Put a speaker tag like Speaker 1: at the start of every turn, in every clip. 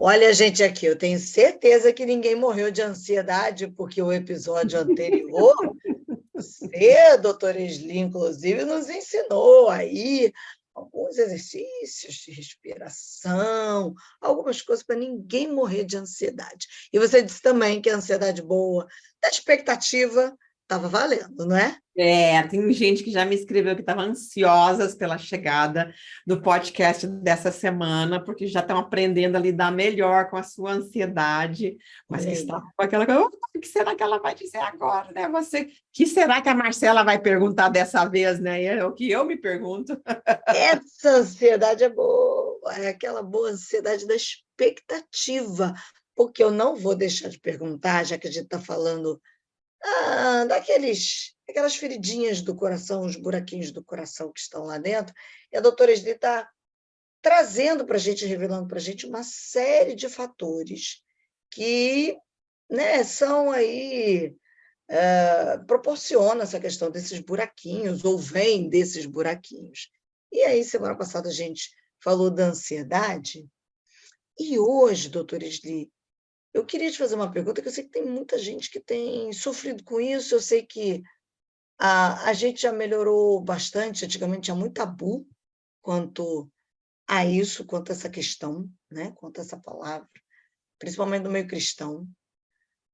Speaker 1: Olha, gente, aqui, eu tenho certeza que ninguém morreu de ansiedade, porque o episódio anterior, você, doutora Esli, inclusive, nos ensinou aí alguns exercícios de respiração, algumas coisas para ninguém morrer de ansiedade. E você disse também que a ansiedade boa, da expectativa, estava valendo, não é?
Speaker 2: Tem gente que já me escreveu que estava ansiosas pela chegada do podcast dessa semana, porque já estão aprendendo a lidar melhor com a sua ansiedade, mas
Speaker 1: Olha
Speaker 2: que
Speaker 1: aí.
Speaker 2: está com aquela coisa, o que será que ela vai dizer agora, né? Que será que a Marcela vai perguntar dessa vez, né? É o que eu me pergunto.
Speaker 1: Essa ansiedade é boa, é aquela boa ansiedade da expectativa, porque eu não vou deixar de perguntar, já que a gente está falando aquelas feridinhas do coração, os buraquinhos do coração que estão lá dentro, e a doutora Esli está trazendo para a gente, revelando para a gente uma série de fatores que, né, são aí, proporciona essa questão desses buraquinhos, ou vem desses buraquinhos. E aí, semana passada, a gente falou da ansiedade, e hoje, doutora Esli, eu queria te fazer uma pergunta, que eu sei que tem muita gente que tem sofrido com isso, eu sei que a gente já melhorou bastante, antigamente tinha muito tabu quanto a isso, quanto a essa questão, né? Quanto a essa palavra, principalmente no meio cristão,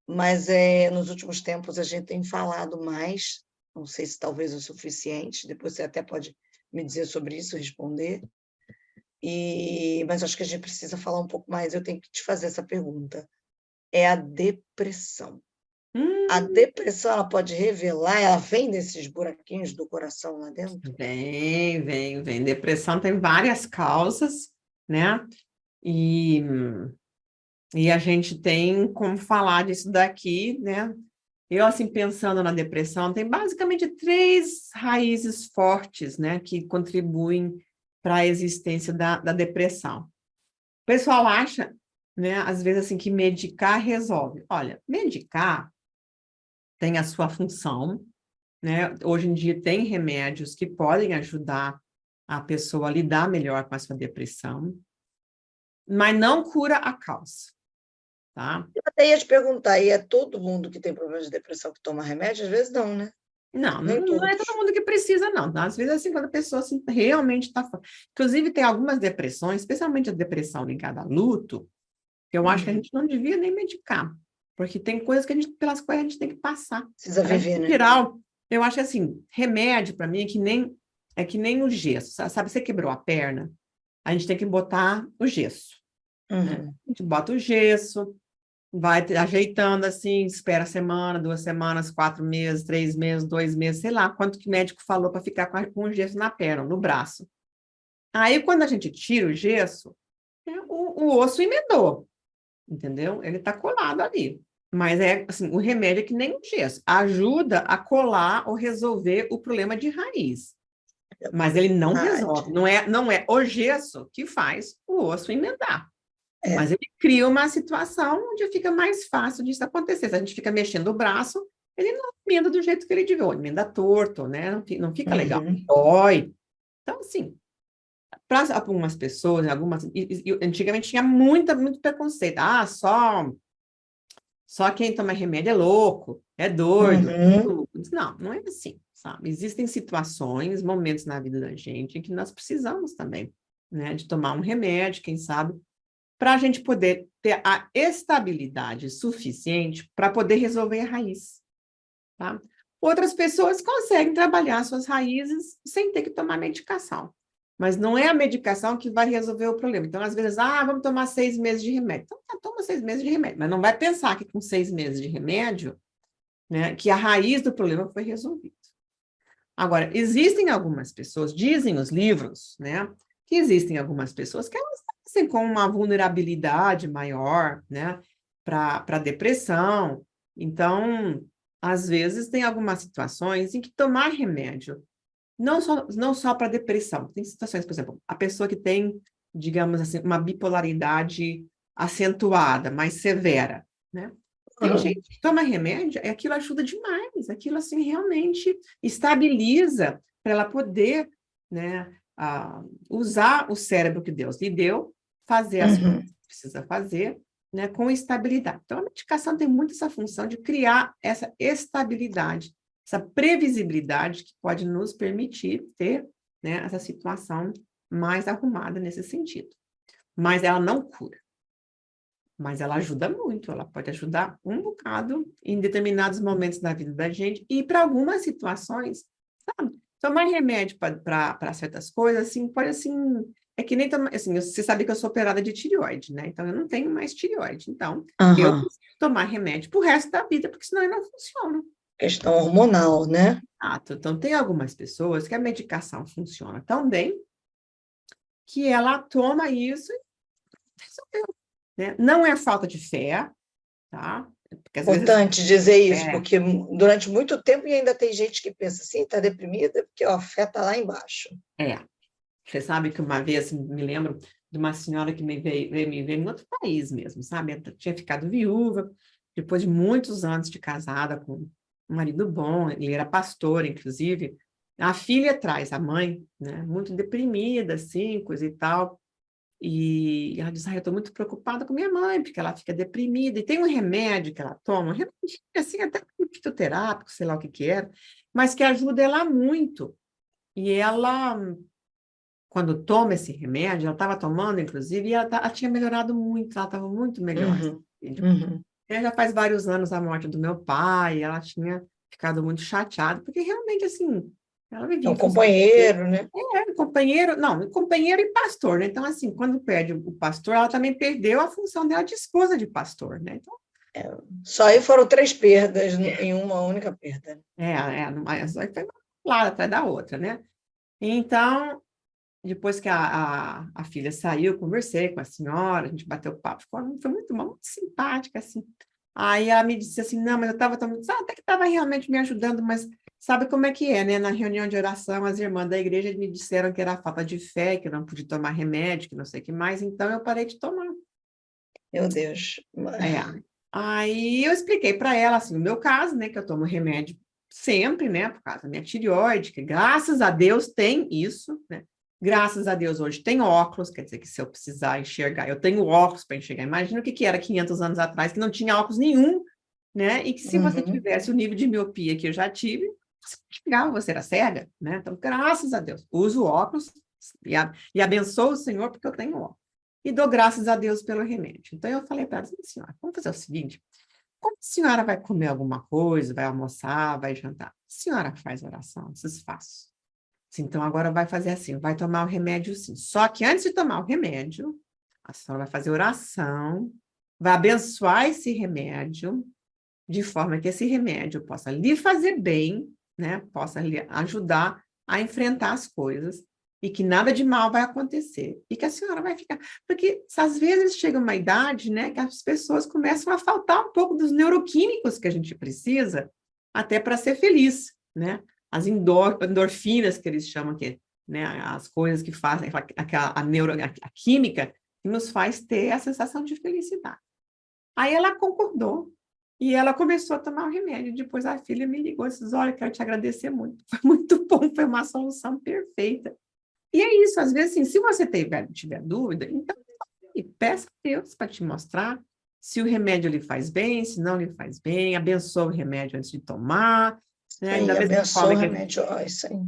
Speaker 1: mas nos últimos tempos a gente tem falado mais, não sei se talvez o suficiente, depois você até pode me dizer sobre isso, responder, mas acho que a gente precisa falar um pouco mais, eu tenho que te fazer essa pergunta. É a depressão. A depressão, ela pode revelar, ela vem desses buraquinhos do coração lá dentro?
Speaker 2: Vem. Depressão tem várias causas, né? E, e a gente tem como falar disso daqui, né? Eu, assim, pensando na depressão, tem basicamente três raízes fortes, né, que contribuem para a existência da depressão. O pessoal acha, né, às vezes, assim, que medicar resolve. Olha, medicar tem a sua função, né? Hoje em dia tem remédios que podem ajudar a pessoa a lidar melhor com a sua depressão, mas não cura a causa, tá?
Speaker 1: Eu até ia te perguntar, e é todo mundo que tem problema de depressão que toma remédio? Às vezes não, né?
Speaker 2: Não,
Speaker 1: Nem
Speaker 2: não é
Speaker 1: todos.
Speaker 2: todo mundo que precisa, não. Às vezes, assim, quando a pessoa assim, realmente está... Inclusive, tem algumas depressões, especialmente a depressão ligada a luto, que eu acho que a gente não devia nem medicar, porque tem coisas pelas quais a gente tem que passar.
Speaker 1: Precisa viver,
Speaker 2: Em
Speaker 1: né?
Speaker 2: geral, eu acho assim, remédio, para mim, é que nem o gesso. Sabe, você quebrou a perna, a gente tem que botar o gesso, né?
Speaker 1: Uhum.
Speaker 2: A gente bota o gesso, vai ajeitando assim, espera semana, 2 semanas, 4 meses, 3 meses, 2 meses, sei lá quanto que o médico falou para ficar com o gesso na perna, no braço. Aí, quando a gente tira o gesso, o osso emendou, entendeu? Ele está colado ali. Mas assim, o remédio é que nem o gesso, ajuda a colar ou resolver o problema de raiz. Mas ele não resolve, não é o gesso que faz o osso emendar.
Speaker 1: É,
Speaker 2: Mas ele cria uma situação onde fica mais fácil disso acontecer. Se a gente fica mexendo o braço, ele não emenda do jeito que ele devia, ou emenda torto, né? Não fica legal,
Speaker 1: uhum.
Speaker 2: dói. Então, assim, para algumas pessoas, antigamente tinha muito preconceito. Ah, só quem toma remédio é louco, é doido.
Speaker 1: Uhum.
Speaker 2: Não, não é assim, sabe? Existem situações, momentos na vida da gente em que nós precisamos também, né, de tomar um remédio, quem sabe, para a gente poder ter a estabilidade suficiente para poder resolver a raiz, tá? Outras pessoas conseguem trabalhar suas raízes sem ter que tomar medicação, mas não é a medicação que vai resolver o problema. Então, às vezes, vamos tomar 6 meses de remédio. Então, toma 6 meses de remédio, mas não vai pensar que com 6 meses de remédio, né, que a raiz do problema foi resolvida. Agora, existem algumas pessoas, dizem os livros, né, que existem algumas pessoas que elas nascem com uma vulnerabilidade maior, né, para depressão. Então, às vezes, tem algumas situações em que tomar remédio, não só para depressão, tem situações, por exemplo, a pessoa que tem, digamos assim, uma bipolaridade acentuada, mais severa, né? Tem
Speaker 1: Uhum.
Speaker 2: gente que toma remédio e aquilo ajuda demais, aquilo assim realmente estabiliza para ela poder, né, usar o cérebro que Deus lhe deu fazer as coisas que precisa fazer, né, com estabilidade. Então, a medicação tem muito essa função de criar essa estabilidade, essa previsibilidade que pode nos permitir ter, né, essa situação mais arrumada nesse sentido. Mas ela não cura. Mas ela ajuda muito, ela pode ajudar um bocado em determinados momentos da vida da gente e para algumas situações, sabe? Tomar remédio para certas coisas, assim, pode assim, é que nem tomar, assim, você sabe que eu sou operada de tireoide, né? Então eu não tenho mais tireoide, então eu
Speaker 1: Aham.
Speaker 2: preciso tomar remédio pro resto da vida, porque senão eu não funciona.
Speaker 1: Questão hormonal, né?
Speaker 2: Então tem algumas pessoas que a medicação funciona tão bem que ela toma isso e resolveu, né? Não é falta de fé, tá? Porque às vezes
Speaker 1: Importante dizer isso,
Speaker 2: é,
Speaker 1: porque durante muito tempo e ainda tem gente que pensa assim, está deprimida porque ó, a fé está lá embaixo.
Speaker 2: é. Você sabe que uma vez, me lembro de uma senhora que veio me ver em outro país mesmo, sabe? Ela tinha ficado viúva, depois de muitos anos de casada com um marido bom, ele era pastor, inclusive. A filha traz, a mãe, né? Muito deprimida, assim, coisa e tal. E ela diz, eu estou muito preocupada com minha mãe, porque ela fica deprimida. E tem um remédio que ela toma, um remédio, assim, até fitoterápico, sei lá o que que era, mas que ajuda ela muito. E ela, quando toma esse remédio, ela estava tomando, inclusive, e ela tinha melhorado muito, ela estava muito melhor.
Speaker 1: Uhum, uhum.
Speaker 2: Já faz vários anos a morte do meu pai, ela tinha ficado muito chateada, porque realmente, assim, ela
Speaker 1: É
Speaker 2: vivia
Speaker 1: um
Speaker 2: em função
Speaker 1: companheiro, né?
Speaker 2: companheiro, não, companheiro e pastor, né? Então, assim, quando perde o pastor, ela também perdeu a função dela de esposa de pastor, né? Então,
Speaker 1: Só aí foram 3 perdas em uma única perda.
Speaker 2: só que foi uma lá atrás da outra, né? Então, depois que a filha saiu, conversei com a senhora, a gente bateu papo, foi muito bom, muito simpática, assim. Aí ela me disse assim, não, mas eu estava tomando, até que estava realmente me ajudando, mas sabe como é que é, né? Na reunião de oração, as irmãs da igreja me disseram que era falta de fé, que eu não podia tomar remédio, que não sei o que mais, então eu parei de tomar.
Speaker 1: Meu Deus.
Speaker 2: É. Aí eu expliquei para ela, assim, o meu caso, né, que eu tomo remédio sempre, né, por causa da minha tireoide, que graças a Deus tem isso, né? Graças a Deus hoje tem óculos, quer dizer que se eu precisar enxergar, eu tenho óculos para enxergar. Imagina o que que era 500 anos atrás, que não tinha óculos nenhum, né? E que se você
Speaker 1: Uhum.
Speaker 2: tivesse o nível de miopia que eu já tive, você enxergava, você era cega, né? Então, graças a Deus, uso óculos e abençoo o Senhor porque eu tenho óculos e dou graças a Deus pelo remédio. Então, eu falei para ela, assim, senhora, vamos fazer o seguinte, como a senhora vai comer alguma coisa, vai almoçar, vai jantar? A senhora faz oração, vocês façam. Então, agora vai fazer assim, vai tomar o remédio sim. Só que antes de tomar o remédio, a senhora vai fazer oração, vai abençoar esse remédio, de forma que esse remédio possa lhe fazer bem, né? Possa lhe ajudar a enfrentar as coisas e que nada de mal vai acontecer e que a senhora vai ficar, porque às vezes chega uma idade, né, que as pessoas começam a faltar um pouco dos neuroquímicos que a gente precisa até para ser feliz, né? As endorfinas que eles chamam que, né, as coisas que fazem a química que nos faz ter a sensação de felicidade. Aí ela concordou e ela começou a tomar o remédio. Depois a filha me ligou e disse, olha, quero te agradecer muito. Foi muito bom, foi uma solução perfeita. E é isso, às vezes, assim, se você tiver dúvida, então peça a Deus para te mostrar se o remédio lhe faz bem, se não lhe faz bem, abençoa o remédio antes de tomar, né?
Speaker 1: Sim,
Speaker 2: Da mesma
Speaker 1: abençoa o
Speaker 2: forma que
Speaker 1: remédio. Ó, isso aí.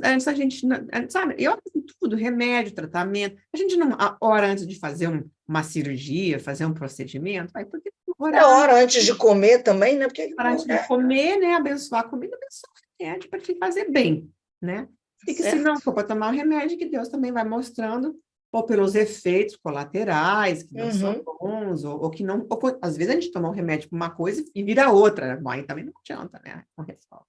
Speaker 2: antes a gente, sabe, eu tudo, remédio, tratamento, a gente não ora antes de fazer uma cirurgia, fazer um procedimento, aí porque
Speaker 1: É
Speaker 2: orar,
Speaker 1: hora antes de comer também, né? Porque
Speaker 2: para antes de comer, né, abençoar a comida, abençoar o remédio para te fazer bem, né? E que se não
Speaker 1: certo.
Speaker 2: for para tomar o remédio, que Deus também vai mostrando, ou pelos efeitos colaterais, que não são
Speaker 1: Uhum.
Speaker 2: bons, ou que não, às vezes a gente toma um remédio para uma coisa e vira outra, bom, aí também não adianta, né? Com resposta.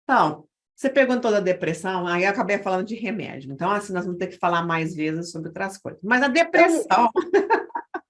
Speaker 2: Então, você perguntou da depressão, aí eu acabei falando de remédio. Então, assim, nós vamos ter que falar mais vezes sobre outras coisas. Mas a
Speaker 1: Não,
Speaker 2: depressão,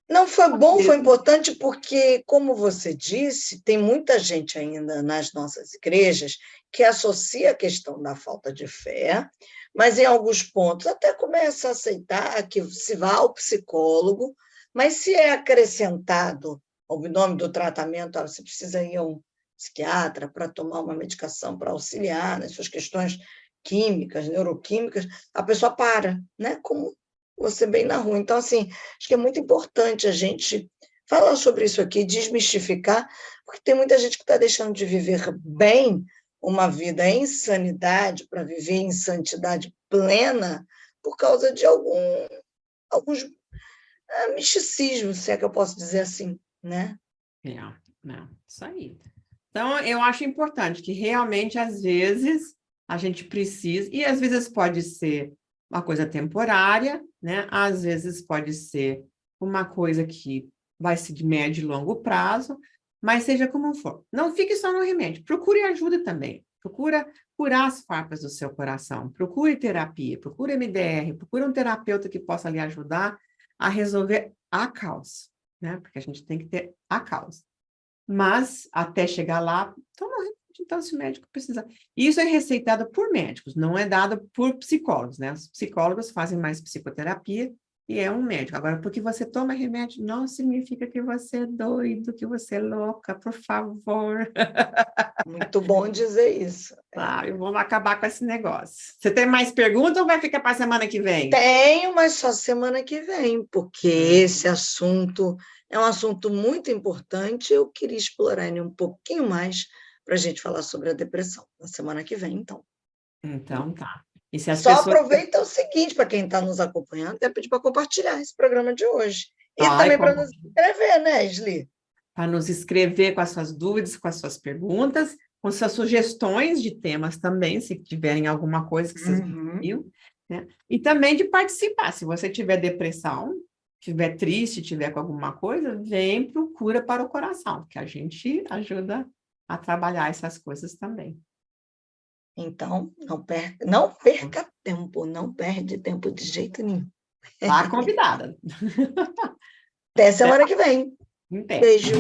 Speaker 1: não foi
Speaker 2: às
Speaker 1: bom, foi
Speaker 2: vezes,
Speaker 1: importante, porque, como você disse, tem muita gente ainda nas nossas igrejas que associa a questão da falta de fé, mas em alguns pontos até começa a aceitar que se vá ao psicólogo, mas se é acrescentado ao nome do tratamento, você precisa ir a um psiquiatra para tomar uma medicação para auxiliar nas suas questões químicas, neuroquímicas, a pessoa para, né? Como você bem na rua. Então, assim, acho que é muito importante a gente falar sobre isso aqui, desmistificar, porque tem muita gente que está deixando de viver bem uma vida em sanidade, para viver em santidade plena, por causa de alguns misticismos, se é que eu posso dizer assim, né?
Speaker 2: Isso aí. Então, eu acho importante que realmente, às vezes, a gente precisa, e às vezes pode ser uma coisa temporária, né? Às vezes pode ser uma coisa que vai ser de médio e longo prazo, mas seja como for. Não fique só no remédio, procure ajuda também. Procura curar as farpas do seu coração, procure terapia, procure MDR, procure um terapeuta que possa lhe ajudar a resolver a causa, né? Porque a gente tem que ter a causa. Mas, até chegar lá, toma remédio, então, se o médico precisar. Isso é receitado por médicos, não é dado por psicólogos, né? Os psicólogos fazem mais psicoterapia e é um médico. Agora, porque você toma remédio, não significa que você é doido, que você é louca, por favor.
Speaker 1: Muito bom dizer isso.
Speaker 2: Vamos acabar com esse negócio. Você tem mais perguntas ou vai ficar para a semana que vem?
Speaker 1: Tenho, mas só semana que vem, porque esse assunto é um assunto muito importante. Eu queria explorar ele um pouquinho mais para a gente falar sobre a depressão na semana que vem, então.
Speaker 2: Então, tá. E se as
Speaker 1: Só
Speaker 2: pessoas...
Speaker 1: aproveita o seguinte, para quem está nos acompanhando, até pedir para compartilhar esse programa de hoje. E
Speaker 2: Ai,
Speaker 1: também para nos inscrever, né, Esli?
Speaker 2: Para nos escrever com as suas dúvidas, com as suas perguntas, com suas sugestões de temas também, se tiverem alguma coisa que vocês viram, né? E também de participar. Se você tiver depressão, estiver triste, tiver com alguma coisa, vem, procura para o coração, que a gente ajuda a trabalhar essas coisas também.
Speaker 1: Então, não perca tempo, não perde tempo de jeito nenhum.
Speaker 2: Tá convidada.
Speaker 1: Até semana que vem.
Speaker 2: Até.
Speaker 1: Beijo.